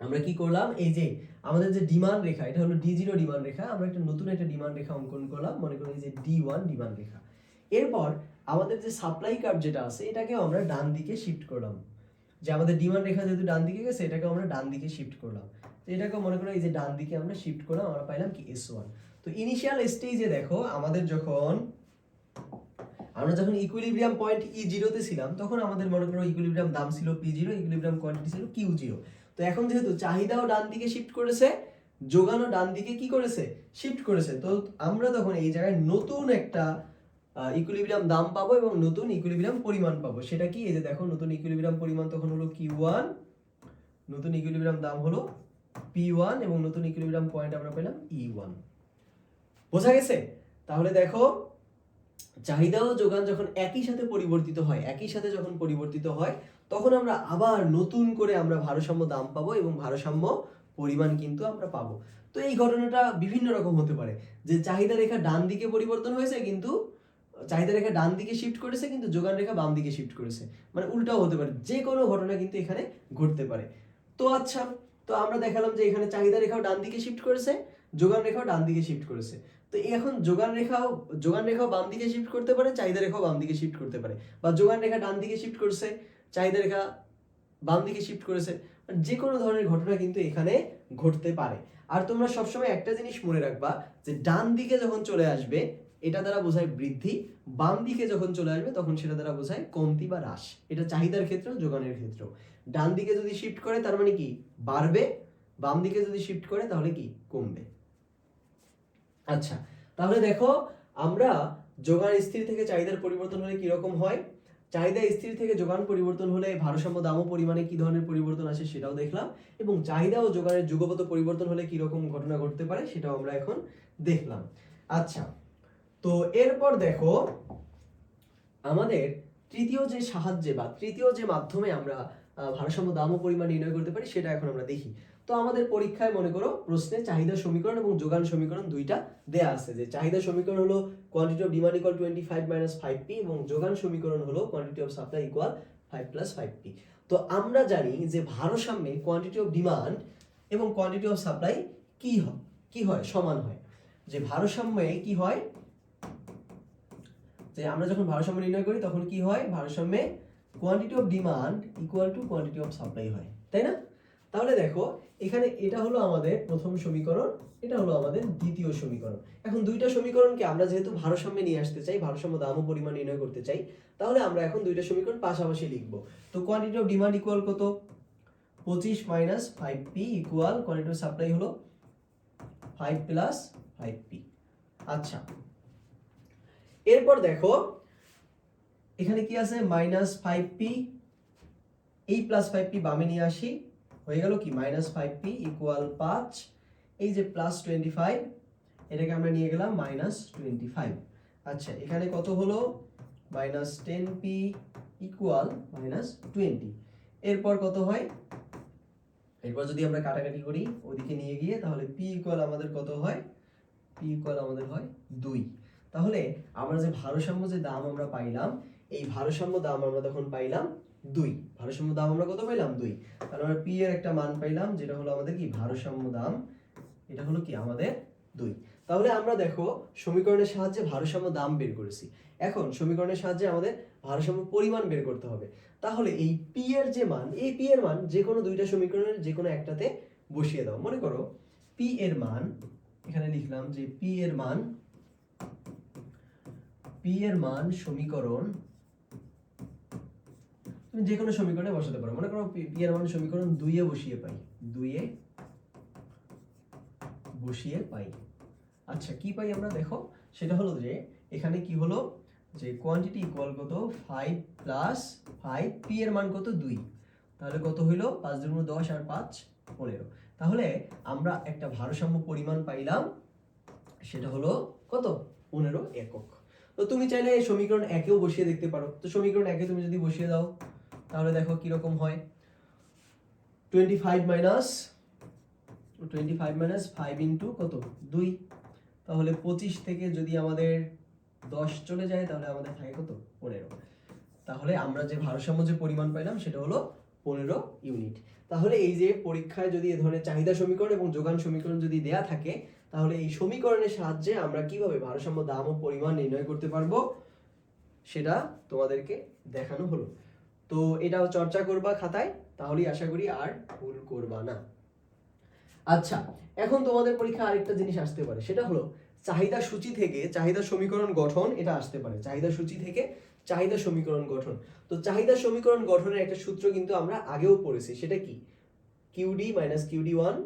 আমরা কি করলাম, এই যে আমাদের যে ডিমান্ড রেখা, এটা হলো D0 ডিমান্ড রেখা, আমরা একটা নতুন একটা ডিমান্ড রেখা অঙ্কন করলাম, মনে করি যে D1 ডিমান্ড রেখা। এরপর আমাদের যে সাপ্লাই কার্ভ যেটা আছে এটাকে আমরা ডান দিকে শিফট করলাম, যে আমাদের ডিমান্ড রেখা যেহেতু ডান দিকে গেছে এটাকে আমরা ডান দিকে শিফট করলাম, তো এটাকে মনে করো এই যে ডান দিকে আমরা শিফট করলাম, আমরা পাইলাম কি S1। তো ইনিশিয়াল স্টেজে দেখো আমাদের আমরা যখন ইকুইলিব্রিয়াম পয়েন্ট E0 তে ছিলাম তখন আমাদের মনে করো ইকুইলিব্রিয়াম দাম ছিল P0, ইকুইলিব্রিয়াম কোয়ান্টিটি ছিল Q0। তো এখন যেহেতু চাহিদাও ডান দিকে শিফট করেছে, যোগানও ডান দিকে কি করেছে, শিফট করেছে, তো আমরা তখন এই জায়গায় নতুন একটা ইকুইলিব্রিয়াম দাম পাবো এবং নতুন ইকুইলিব্রিয়াম পরিমাণ পাবো। সেটা কি, এই যে দেখো নতুন ইকুইলিব্রিয়াম পরিমাণ তখন হলো Q1, নতুন ইকুইলিব্রিয়াম দাম হলো P1 এবং নতুন ইকুইলিব্রিয়াম পয়েন্ট আমরা পেলাম E1। বোঝা গেছে? তাহলে দেখো চাহিদা ও যোগান যখন একই সাথে পরিবর্তিত হয় তখন আমরা আবার নতুন করে আমরা ভারসাম্য দাম পাবো এবং ভারসাম্য পরিমাণ কিন্তু আমরা পাবো। তো এই ঘটনাটা বিভিন্ন রকম হতে পারে, যে চাহিদা রেখা ডান দিকে পরিবর্তন হয়েছে কিন্তু চাহিদা রেখা ডান দিকে শিফট করেছে কিন্তু যোগান রেখা বাম দিকে শিফট করেছে, মানে উল্টাও হতে পারে, যে কোনো ঘটনা কিন্তু এখানে ঘটতে পারে। তো আচ্ছা, তো আমরা দেখালাম যে এখানে চাহিদা রেখাও ডান দিকে শিফট করেছে, যোগান রেখাও ডান দিকে শিফট করেছে। তো এখন যোগান রেখাও বাম দিকে শিফট করতে পারে, চাহিদা রেখাও বাম দিকে শিফট করতে পারে, বা যোগান রেখা ডান দিকে শিফট করছে, চাহিদা রেখা বাম দিকে শিফট করেছে, যে কোনো ধরনের ঘটনা কিন্তু এখানে ঘটতে পারে। আর তোমরা সবসময় একটা জিনিস মনে রাখবা, যে ডান দিকে যখন চলে আসবে এটা দ্বারা বোঝায় বৃদ্ধি, বাম দিকে যখন চলে আসবে তখন সেটা দ্বারা বোঝায় কমতি বা হ্রাস। এটা চাহিদার ক্ষেত্রেও যোগানের ক্ষেত্রেও। ডান দিকে যদি শিফট করে তার মানে কি বাড়বে, বাম দিকে যদি শিফট করে তাহলে কি কমবে। আচ্ছা, তাহলে দেখো আমরা যোগান স্থির থেকে চাহিদার পরিবর্তন হলে কি রকম হয়, চাহিদা স্থির থেকে যোগান পরিবর্তন হলে ভারসাম্য দাম ও পরিমাণে কি ধরনের পরিবর্তন আসে সেটাও দেখলাম, এবং চাহিদা ও যোগানের যুগপত পরিবর্তন হলে কি রকম ঘটনা ঘটতে পারে সেটাও আমরা এখন দেখলাম। আচ্ছা, তো এরপর দেখো আমাদের তৃতীয় যে সাহায্যে বা তৃতীয় যে মাধ্যমে আমরা ভারসাম্য দাম ও পরিমাণ নির্ণয় করতে পারি সেটা এখন আমরা দেখি। তো আমাদের পরীক্ষায় মনে করো প্রশ্নে চাহিদা সমীকরণ এবং যোগান সমীকরণ দুইটা দেয়া আছে, যে চাহিদা সমীকরণ হলো quantity of demand equal 25 minus 5p এবং যোগান সমীকরণ হলো quantity of supply equal 5 plus 5p। তো আমরা জানি যে ভারসাম্যে কোয়ান্টিটি অফ ডিমান্ড এবং কোয়ান্টিটি অফ সাপ্লাই কি হয় সমান হয়, যে ভারসাম্যে কি হয়, যে আমরা যখন ভারসাম্য নির্ণয় করি তখন কি হয়, ভারসাম্যে quantity of demand equal to quantity of supply হয়, তাই না? তাহলে দেখো এখানে এটা হলো আমাদের প্রথম সমীকরণ, এটা হলো আমাদের দ্বিতীয় সমীকরণ। এখন দুইটা সমীকরণকে আমরা যেহেতু ভারসাম্যে নিয়ে আসতে চাই, ভারসাম্য দাম ও পরিমাণ নির্ণয় করতে চাই, তাহলে আমরা এখন দুইটা সমীকরণ পাশাপাশি লিখব। তো কোয়ান্টিটি অফ ডিমান্ড ইকুয়াল কত, 25 minus 5p equal quantity of supply হলো 5 প্লাস 5p। আচ্ছা, এরপর দেখো এখানে কি আছে, মাইনাস 5p, এই প্লাস 5p বামে নিয়ে আসি, হয়ে গেল কি মাইনাস 5p ইকুয়াল 5, এই যে প্লাস 25 এটাকে আমরা নিয়ে গেলাম মাইনাস 25। আচ্ছা, এখানে কত হলো, মাইনাস 10p ইকুয়াল মাইনাস 20। এরপর কত হয়, এরপর যদি আমরা কাটাকাটি করি ওদিকে নিয়ে গিয়ে, তাহলে p ইকুয়াল আমাদের কত হয়, p ইকুয়াল আমাদের হয় 2। তাহলে আমরা যে ভারসাম্য যে দাম আমরা পাইলাম, এই ভারসাম্য দাম আমরা তখন পাইলাম 2। ভারসাম্য দাম আমরা কত পাইলাম? 2। তাহলে আমরা পি এর একটা মান পাইলাম, যেটা হলো আমাদের কি ভারসাম্য দাম, এটা হলো কি আমাদের 2। তাহলে আমরা দেখো সমীকরণের সাহায্যে ভারসাম্য দাম বের করেছি। এখন সমীকরণের সাহায্যে আমাদের ভারসাম্য পরিমাণ বের করতে হবে। তাহলে এই পি এর যে মান, এই পি এর মান যে কোনো দুইটা সমীকরণের যে কোনো একটাতে বসিয়ে দাও। মনে করো পি এর মান, এখানে লিখলাম যে পি এর মান সমীকরণ, তুমি যে কোনো সমীকরণে বসাতে পারো। মনে করো পি এর মান সমীকরণ 2 এ বসিয়ে পাই, 2 এ বসিয়ে পাই। আচ্ছা কি পাই আমরা? দেখো সেটা হলো যে এখানে কি হলো যে কোয়ান্টিটি ইকুয়াল কত 5 প্লাস 5, পি এর মান কত 2, তাহলে কত হইলো 5 দুগুণ 10 আর 5 15। তাহলে আমরা একটা ভারসাম্য পরিমাণ পাইলাম, সেটা হলো কত 15 একক। তো তুমি চাইলে এই সমীকরণ একেও বসিয়ে দেখতে পারো। তো সমীকরণ একে তুমি যদি বসিয়ে দাও তাহলে দেখো কি রকম হয়। 25 মাইনাস 5 ইনটু কত 2, তাহলে 25 থেকে যদি আমাদের 10 চলে যায় তাহলে আমাদের থাকে কত 15। তাহলে আমরা যে ভারসাম্য যে পরিমাণ পাইলাম সেটা হলো 15 ইউনিট। তাহলে এই যে পরীক্ষায় যদি এ ধরনের চাহিদা সমীকরণ এবং যোগান সমীকরণ যদি দেয়া থাকে, তাহলে এই সমীকরণের সাহায্যে আমরা কিভাবে ভারসাম্য দাম ও পরিমাণ নির্ণয় করতে পারবো সেটা তোমাদেরকে দেখানো হলো। তো এটাও চর্চা করবা খাতায়, তাহলেই আশা করি আর ভুল করবা না। আচ্ছা এখন তোমাদের পরীক্ষা আরেকটা জিনিস আসতে পারে, সেটা হলো চাহিদা সূচি থেকে চাহিদা সমীকরণ গঠন, এটা আসতে পারে। চাহিদা সূচি থেকে চাহিদা সমীকরণ গঠন। তো চাহিদা সমীকরণ গঠনের একটা সূত্র কিন্তু আমরা আগেও পড়েছি, সেটা কি QD minus QD1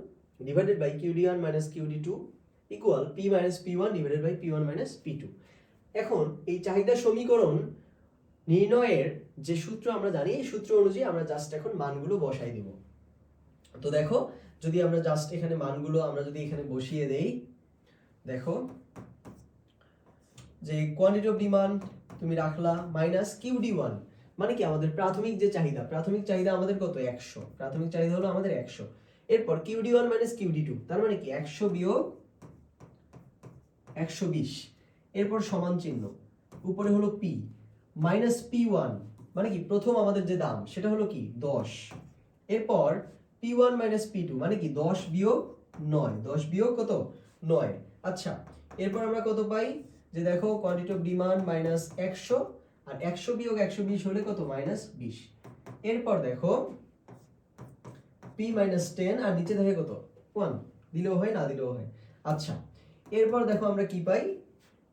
divided by QD1 minus QD2 equal P minus P1 divided by P1 minus P2। এখন এই চাহিদা সমীকরণ নির্ণয়ের যে সূত্র আমরা জানি, এই সূত্র অনুযায়ী আমরা জাস্ট এখন মানগুলো বসাই দিব। তো দেখো যদি আমরা জাস্ট এখানে মানগুলো আমরা যদি এখানে বসিয়ে দেই, দেখো যে কোয়ান্টিটি অফ ডিমান্ড তুমি রাখলা মাইনাস QD1, মানে কি আমাদের প্রাথমিক যে চাহিদা, প্রাথমিক চাহিদা আমাদের কত 100, প্রাথমিক চাহিদা হলো আমাদের 100। এরপর QD1 মাইনাস QD2, তার মানে কি 100 বিয়োগ 120, এরপর সমান চিহ্ন, উপরে হলো P মাইনাস P1, মানে কি প্রথম আমাদের যে দাম সেটা হলো কি 10, এরপর P1 মাইনাস P2, মানে কি 10 বিয়োগ 9, 10 বিয়োগ কত 9। আচ্ছা এরপর আমরা কত পাই যে দেখো কোয়ান্টিটি অফ ডিমান্ড মাইনাস 100, আর 100 বিয়োগ 120 হলে কত মাইনাস 20। এরপর দেখো P মাইনাস 10, আর নিচে থাকে কত 1, দিলেও হয় না দিলেও হয়। আচ্ছা এরপর দেখো আমরা কি পাই,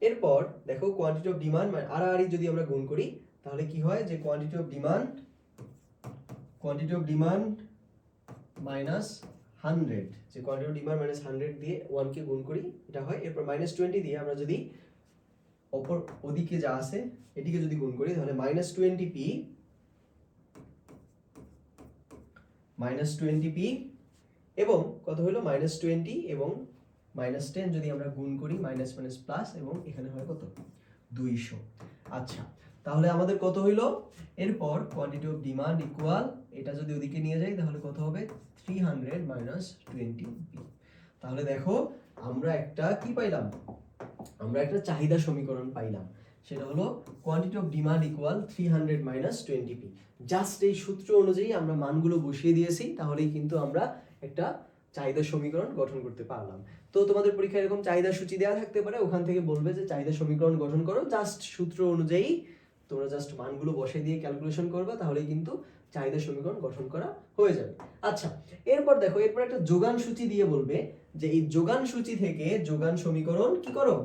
এরপর দেখো কোয়ান্টিটি অফ ডিমান্ড আর যদি আমরা গুণ করি তাহলে কি হয় যে কোয়ান্টিটি অফ ডিমান্ড মাইনাস 100, যে কোয়ান্টিটি অফ ডিমান্ড মাইনাস 100 দিয়ে 1 কে গুণ করি এটা হয়। এরপর মাইনাস 20 দিয়ে আমরা যদি অপর ওদিকে যা আছে এটিকে যদি গুণ করি তাহলে মাইনাস 20p এবং কত হলো মাইনাস 20 এবং মাইনাস 10 যদি আমরা গুণ করি মাইনাস মাইনাস প্লাস, এবং এখানে হয় কত 200। আচ্ছা তাহলে আমাদের কত হইলো, এরপর কোয়ান্টিটি অফ ডিমান্ড ইকুয়াল এটা যদি ওদিকে নিয়ে যাই তাহলে কত হবে 300 মাইনাস 20p। তাহলে দেখো আমরা একটা কি পাইলাম, আমরা একটা চাহিদা সমীকরণ পাইলাম, সেটা হলো quantity of demand equal 300 minus 20p। Just এই সূত্র অনুযায়ী আমরা মানগুলো বসিয়ে দিয়েছি, তাহলেই কিন্তু আমরা একটা চাহিদা সমীকরণ গঠন করতে পারলাম। তো তোমাদের পরীক্ষায় এরকম চাহিদা সূচি দেওয়া থাকতে পারে, ওখান থেকে বলবে যে চাহিদা সমীকরণ গঠন করো, জাস্ট সূত্র অনুযায়ী তোমরা জাস্ট মানগুলো বসিয়ে দিয়ে ক্যালকুলেশন করবে, তাহলেই কিন্তু চাহিদা সমীকরণ গঠন করা হয়ে যাবে। আচ্ছা এরপর দেখো, এরপর একটা যোগান সূচি দিয়ে বলবে যে এই যোগান সূচি থেকে যোগান সমীকরণ কি করো,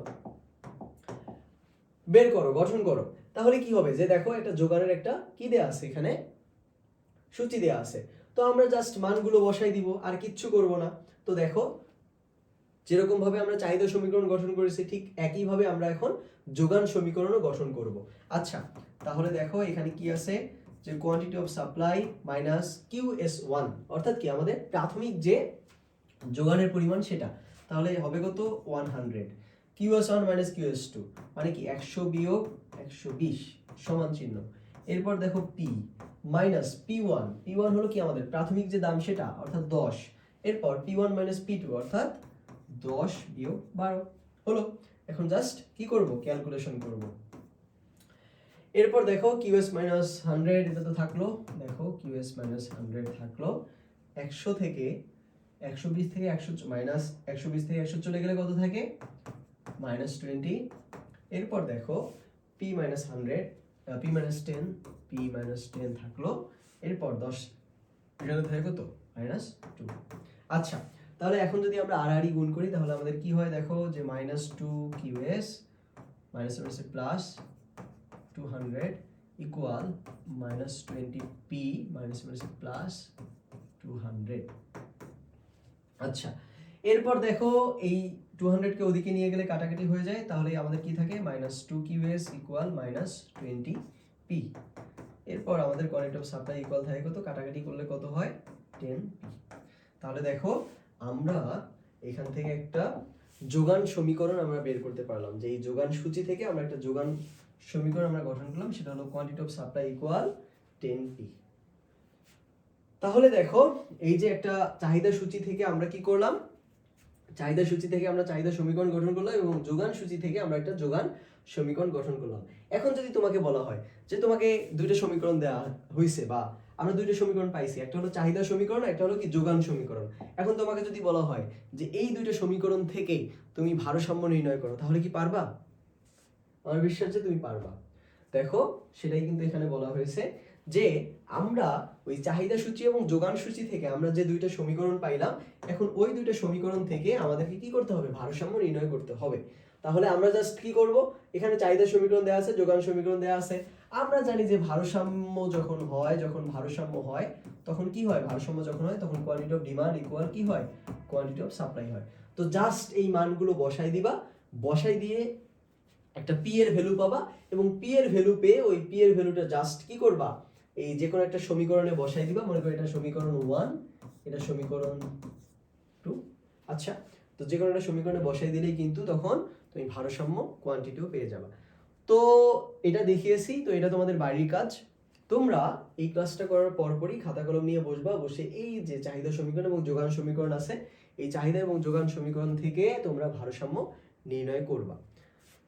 বের করো, গঠন করো। তাহলে কি হবে যে দেখো একটা যোগানের একটা কি দেয়া আছে, এখানে সূচি দেয়া আছে, তো আমরা জাস্ট মানগুলো বসাই দিব, আর কিচ্ছু করব না। তো দেখো যেরকম ভাবে আমরা চাহিদা সমীকরণ গঠন করেছি ঠিক একই ভাবে আমরা এখন যোগান সমীকরণও গঠন করব। আচ্ছা তাহলে দেখো এখানে কি আছে যে quantity of supply minus QS1, অর্থাৎ কি আমাদের প্রাথমিক যে যোগানের পরিমাণ সেটা, তাহলে হবে কত 100, QS1 মাইনাস QS2, মানে কি 100 বিয়োগ 120 সমান চিহ্ন। এরপর দেখো P মাইনাস P1, P1 হলো কি আমাদের প্রাথমিক যে দাম সেটা অর্থাৎ 10, এরপর P1 মাইনাস P2 অর্থাৎ 10 বিয়োগ 12 হলো। এখন জাস্ট কি করব, ক্যালকুলেশন করব। এরপর দেখো কিউএস মাইনাস 100 এটা তো থাকলো, দেখো কিউএস মাইনাস 100 থাকলো। 100 থেকে 120 থেকে 100 মাইনাস 120 থেকে 100 চলে গেলে কত থাকে? মাইনাস 20। এরপর দেখো P minus 100 P minus 10 P minus 10 থাকলো। এরপর 10 এখানে থাকে কত? মাইনাস 2। আচ্ছা, তাহলে এখন যদি আমরা আড়াআড়ি গুণ করি তাহলে আমাদের কি হয় দেখো, যে minus 2 QS minus plus 200 equal minus 20 P minus plus 200। আচ্ছা, এরপর দেখো এই 200 কে ওদিকে নিয়ে গেলে কাটাকাটি হয়ে যায়, তাহলে আমাদের কি থাকে? Minus 2 QS equal minus 20 P. এরপর আমাদের কোয়ান্টিটি অফ সাপ্লাই ইকুয়াল থাকে কত? কাটাকাটি করলে কত হয়? 10 পি। তাহলে দেখো আমরা এখান থেকে একটা যোগান সমীকরণ আমরা বের করতে পারলাম, যে এই যোগান সূচি থেকে আমরা একটা যোগান সমীকরণ আমরা গঠন করলাম, সেটা হলো quantity of supply equal 10 P. তাহলে দেখো এই যে একটা চাহিদা সূচি থেকে আমরা কি করলাম? চাহিদা সূচি থেকে আমরা চাহিদা সমীকরণ গঠন করলাম এবং যোগান সূচি থেকে আমরা একটা যোগান সমীকরণ গঠন করলাম। এখন যদি তোমাকে বলা হয় যে তোমাকে দুইটা সমীকরণ দেওয়া হয়েছে বা আমরা দুইটা সমীকরণ পাইছি, একটা হলো চাহিদা সমীকরণ, একটা হলো কি যোগান সমীকরণ। এখন তোমাকে যদি বলা হয় যে এই দুইটা সমীকরণ থেকেই তুমি ভারসাম্য নির্ণয় করো, তাহলে কি পারবা? আমার বিশ্বাস যে তুমি পারবা। দেখো সেটাই কিন্তু এখানে বলা হয়েছে যে আমরা ওই চাহিদা সূচি এবং যোগান সূচি থেকে আমরা যে দুইটা সমীকরণ পাইলাম, এখন ওই দুইটা সমীকরণ থেকে আমাদেরকে কি করতে হবে? ভারসাম্য নির্ণয় করতে হবে। তাহলে আমরা জাস্ট কি করব? এখানে চাহিদা সমীকরণ দেওয়া আছে, যোগান সমীকরণ দেওয়া আছে। আমরা জানি যে ভারসাম্য যখন হয়, তখন কি হয়? ভারসাম্য যখন হয় তখন কোয়ান্টিটি অফ ডিমান্ড ইকুয়াল কি হয়? কোয়ান্টিটি অফ সাপ্লাই হয়। তো জাস্ট এই মানগুলো বসাই দিবা, বসাই দিয়ে একটা পি এর ভ্যালু পাবা এবং পি এর ভ্যালু পেয়ে ওই পি এর ভ্যালুটা জাস্ট কি করবা? এই যে কোনো একটা সমীকরণে বসাই দিবা। মনে করো এটা সমীকরণ 1, এটা সমীকরণ 2। আচ্ছা, তো যে কোনো একটা সমীকরণে বসাই দিলেই কিন্তু তখন তুমি ভারসাম্য কোয়ান্টিটিও পেয়ে যাবে। তো এটা দেখিয়েছি, তো এটা তোমাদের বাড়ির কাজ। তোমরা এই ক্লাসটা করার পরপরই খাতা কলম নিয়ে বসবা, বসে এই যে চাহিদা সমীকরণ এবং যোগান সমীকরণ আছে, এই চাহিদা এবং যোগান সমীকরণ থেকে তোমরা ভারসাম্য নির্ণয় করবা।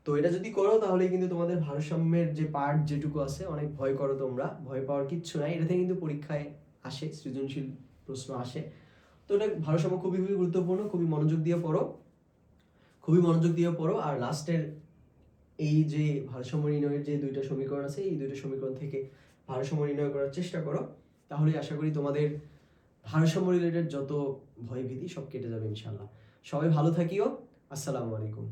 তো এটা যদি করো তাহলে কিন্তু তোমাদের ভারসাম্যের যে পার্ট যেটুকু আছে, অনেক ভয় করো তোমরা, ভয় পাওয়ার কিচ্ছু নাই। এটাতে কিন্তু পরীক্ষায় আসে, সৃজনশীল প্রশ্ন আসে। তো এটা ভারসাম্য খুবই গুরুত্বপূর্ণ, খুবই মনোযোগ দিয়ে পড়ো। আর লাস্টের এই যে ভারসাম্য নির্ণয়ের যে দুইটা সমীকরণ আছে, এই দুইটা সমীকরণ থেকে ভারসাম্য নির্ণয় করার চেষ্টা করো। তাহলে আশা করি তোমাদের ভারসাম্য রিলেটেড যত ভয় ভীতি সব কেটে যাবে ইনশাল্লাহ। সবাই ভালো থাকিও। আসসালামু আলাইকুম।